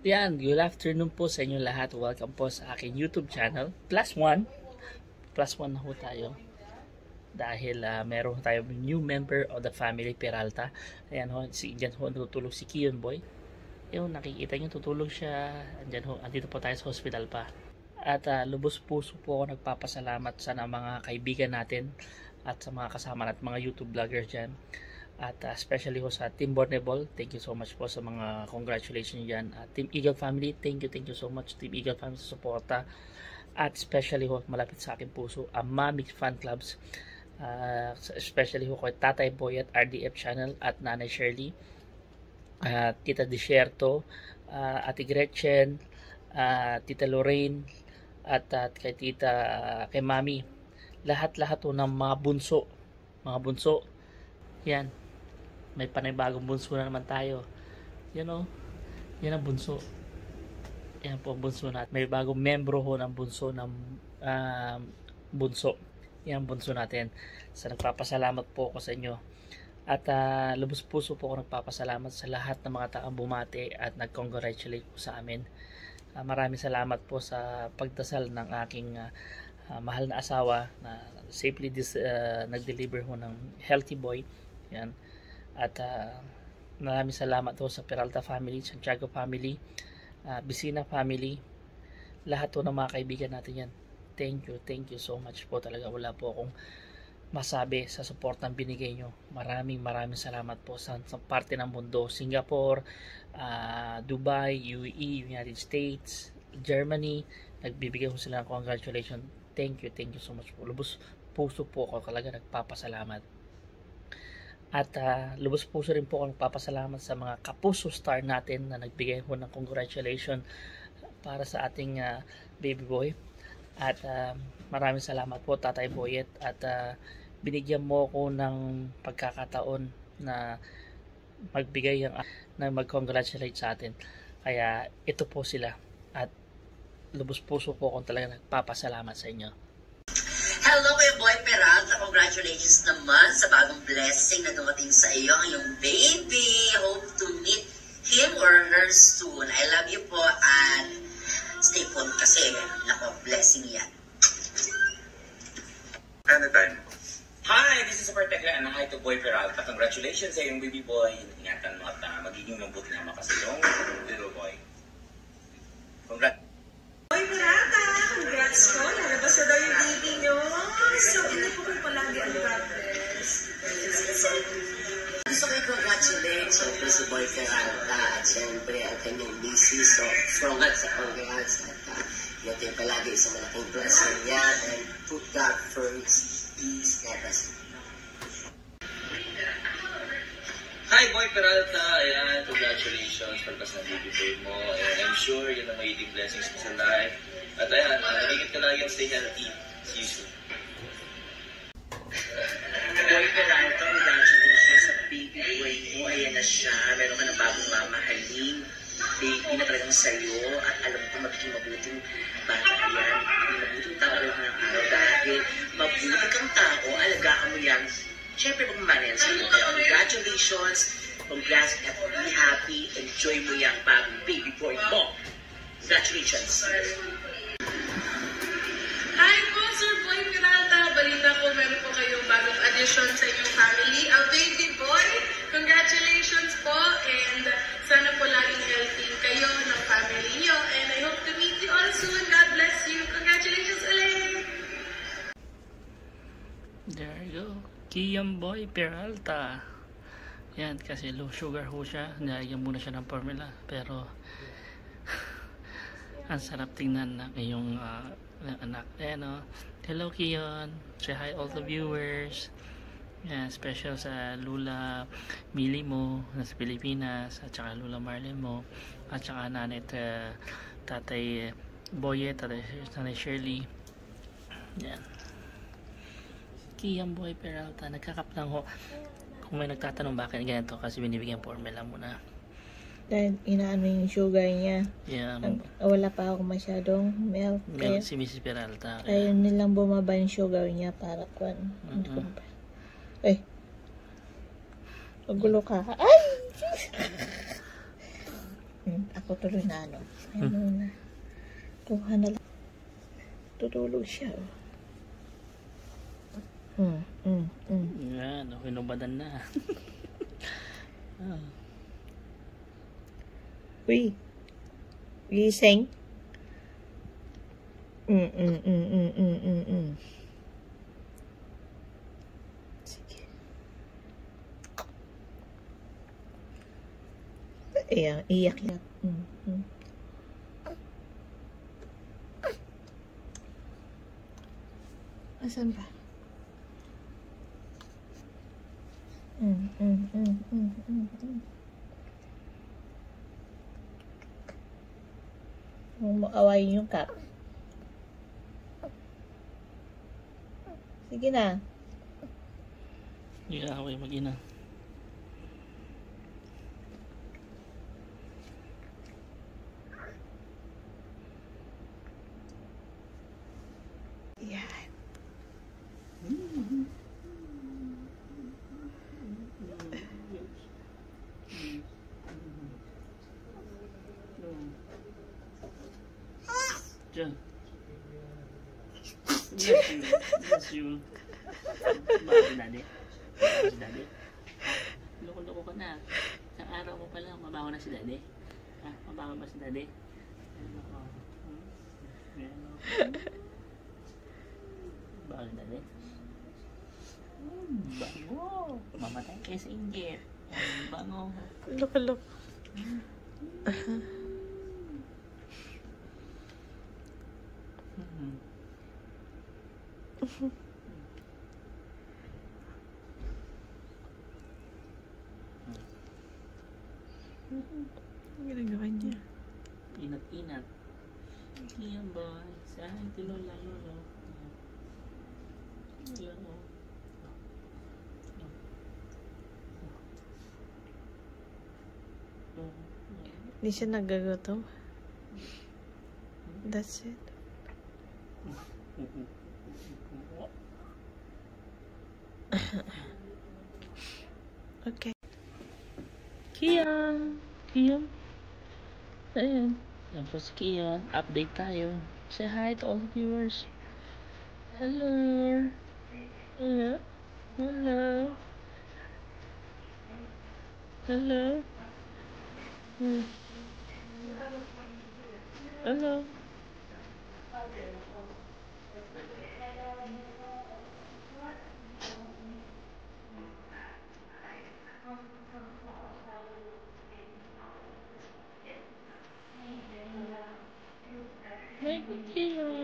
Yan, good afternoon po sa inyo lahat. Welcome po sa aking YouTube channel. Plus one na ho tayo. Dahil meron tayong new member of the family Peralta. Ayan ho, dyan ho natutulog si Kiyon Boy. Yung nakikita nyo, tutulog siya. Andyan ho, andito po tayo sa hospital pa. At lubos puso po ako nagpapasalamat sa mga kaibigan natin at sa mga kasama natin, mga YouTube vloggers dyan. At especially ho sa Team Borneball, thank you so much po sa mga congratulations dyan. Team Eagle Family, thank you so much Team Eagle Family sa suporta. At especially ho, malapit sa aking puso, ang Mami Fan Clubs. Especially ho kay Tatay Boy at RDF Channel at Nanay Shirley. Tita Desierto, Ate Gretchen, Tita Lorraine, at kay Tita, kay Mami. Lahat-lahat ho ng mga bunso. Yan. May panibagong bunso na naman tayo. Yan o. Yan ang bunso. Yan po ang bunso natin. May bagong membro ho ng bunso ng bunso. Yan ang bunso natin. So nagpapasalamat po ako sa inyo. At lubos puso po ako nagpapasalamat sa lahat ng mga taong bumati at nag-congratulate po sa amin. Maraming salamat po sa pagdasal ng aking mahal na asawa na safely nag-deliver ho ng healthy boy. Yan. At maraming salamat po sa Peralta family, Santiago family, Bisina family, lahat po ng mga kaibigan natin yan. Thank you so much po talaga. Wala po akong masabi sa support ng binigay nyo. Maraming salamat po sa parte ng mundo. Singapore, Dubai, UAE, United States, Germany, nagbibigay ko sila ng congratulations. Thank you so much po. Lubos puso po ako talaga nagpapasalamat. At lubos puso rin po ako nagpapasalamat sa mga kapuso star natin na nagbigay po ng congratulations para sa ating baby boy. At maraming salamat po Tatay Boyet, at binigyan mo ko ng pagkakataon na magbigay na mag-congratulate sa atin. Kaya ito po sila, at lubos puso po ako talaga nagpapasalamat sa inyo. Hello, my boy Peralta. Congratulations naman sa bagong blessing na dumating sa iyo, ang iyong baby. Hope to meet him or her soon. I love you po, and stay put kasi nako, blessing yan. Anytime. Hi, this is Super Tegla and hi to Boy Peralta. Congratulations sa iyong baby boy. Ingatan mo at magiging mabuti naman kasi yung little boy. Congrats. Boy Peralta, congrats po. Lalabas na daw yung baby nyo. So, hindi po kayo palagi ang progress. Gusto ko i-congratulate siyempre si Boy Peralta at siyempre ang kanyang misis. So, congrats sa congrats at natin palagi sa malaking blessing niya, and put God first. Peace, God bless you. Hi, Boy Peralta. Ayan, congratulations pagkas na baby boy mo. And I'm sure yun ang magiging blessings mo sa life. At ayan, nagigit ka lang yan, stay healthy. See you soon. Boy Peralta, congratulations sa baby boy mo. Ayan na siya. Meron ka ng bagong mamahalin. Baby na talagang sa'yo. At alam ko magiging mabuting bata yan. Mabuting tao ng araw dahil mabuti kang tao, alagaan mo yan. Siyempre, pagmamana yan sa'yo. Kaya congratulations. Congrats at be happy. Enjoy mo yung bagong baby boy mo. Congratulations. Hi po, Sir Boy Peralta. Balita ko, meron po kayong bagong addition sa inyong family. A baby boy. Congratulations po. And sana po laging healthy kayo ng family niyo. And I hope to meet you all soon. God bless you. Congratulations ulit. There you go. Kiyon Boy Peralta. Yan, kasi low sugar ho siya. Nilagyan muna siya ng formula. Pero ang sarap tingnan ng iyong anak. Ayan o. Hello Kiyon. Say hi all the viewers. Yan, special sa Lula Mili mo nasa Pilipinas, at saka Lula Marlin mo, at saka nanay Tatay Boyet, Tatay Shirley. Yan. Kiyon Boy Peralta. Nagkakap lang ho. Kung may nagtatanong bakit ganito, kasi binibigyan formula muna. Dahil inaano yung sugar niya. Yeah, Wala pa ako masyadong milk. Kaya, si Mrs. Peralta. ayun nilang bumaba yung sugar niya para kwan. Ay. Magulo ka. Ay! Ako ko tuloy na ano. Ayun na. Kuha na lang. Tutulog siya. Yan, hinubadan na. Uy. Gising. Sige. Ayan, iyak yan. Asan ba? Huwag mo awayin yung cat. Sige na. Hindi away mag-ina. Yan. Diyan. Bless you. Bakit si daddy? Bakit si daddy? Loko-loko ka na. Isang araw mo pa lang, mabaho na si daddy. Ha? Mabaho ba si daddy? Baho si daddy? Bango. Mamatay kayo sa inggit. Bango. Loko-loko. Ang ginagawa niya. Inat-inat. Iyan boy. Sa akin, tilola, lolo. Lolo. Hindi siya nagagutom. That's it. Okay. Kian! Kian! Ayan. Yan po si Kian. Update tayo. Say hi to all the viewers. Hello! Hello! Hello! Hello! Hello! Hey, Kian!